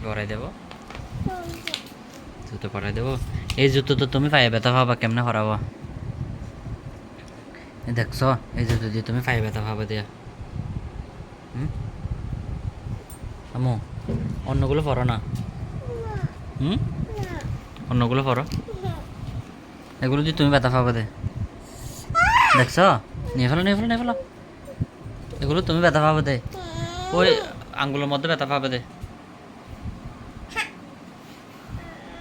পরাই দেবো? জুতো পরাই দেবো? এই জুতো তো তুমি পায়ে ব্যথা পাবা, কেমনে পরাবো? দেখছো, এই জুতো দিয়ে তুমি পায়ে ব্যথা পাবা দিয়া। আম্মু অন্যগুলো পরো না। অন্যগুলো পরো, এগুলো দিয়ে তুমি ব্যথা পাবে দে। দেখছো, নিয়ে ফেলো নিয়ে ফেলো নিয়ে ফেলো, এগুলো তুমি ব্যথা পাবে দে। ওই আঙ্গুলের মধ্যে ব্যথা পাবে দে,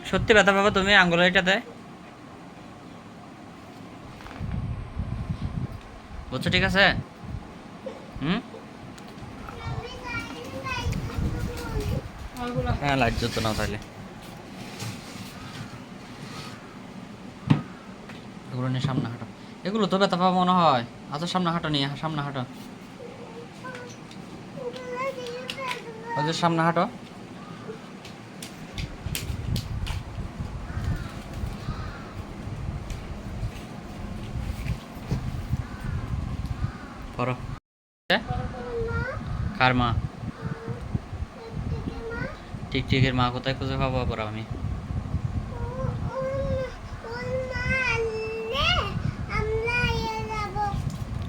সত্যি ব্যথা পাবে তুমি আঙ্গুলের এটাতে, বুঝছো? ঠিক আছে। হ্যাঁ, লাইট জ্বলতো না তাহলে। এগুলো নিয়ে সামনে হাঁটো, এগুলো তো ব্যথা পাবো মনে হয়। আচ্ছা সামনে হাঁটো, নিয়ে সামনে হাঁটো, ওদের সামনে হাঁটো। পড়ো। কার মা? টিকটিকের মা কোথায় খুঁজে পাবো আবার আমি?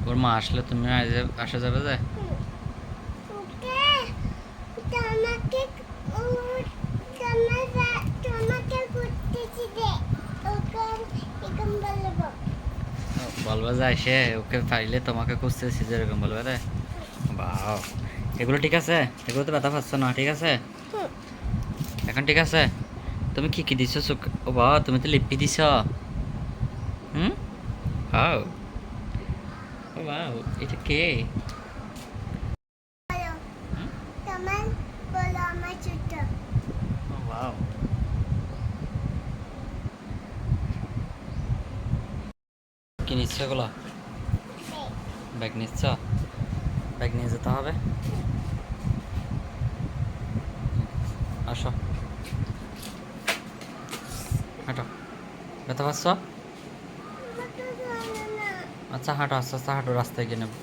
ওর মা আসলে তুমি আসা যাবে যে? বলবা যায় সে ওকে পাইলে তোমাকে খুঁজতেছি যেরকম বলবে রে। বাও, এগুলো ঠিক আছে? এগুলো তো ব্যথা পাচ্ছ না? ঠিক আছে এখন? ঠিক আছে। তুমি কি কি দিছো চোখ? ও বাবা, তুমি তো লিপি দিছ। হুম, হাও, ও বাও, এটা কে? ও বাও, কি নিচ্ছ এগুলো? ব্যাগ নিচ্ছ? ব্যাগ নিয়ে যেতে হবে। আসো, হাঁটো। ব্যথা পাচ্ছ? আচ্ছা হাঁটো, আস্তে আস্তে হাঁটো, রাস্তায় গিয়ে নেবো।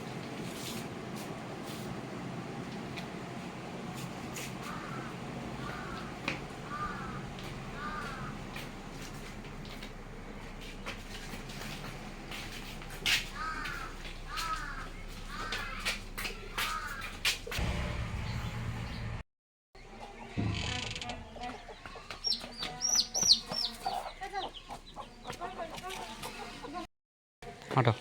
হাঁটো।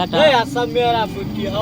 টাটা এই আসাম মেয়েরা বুদ্ধি হ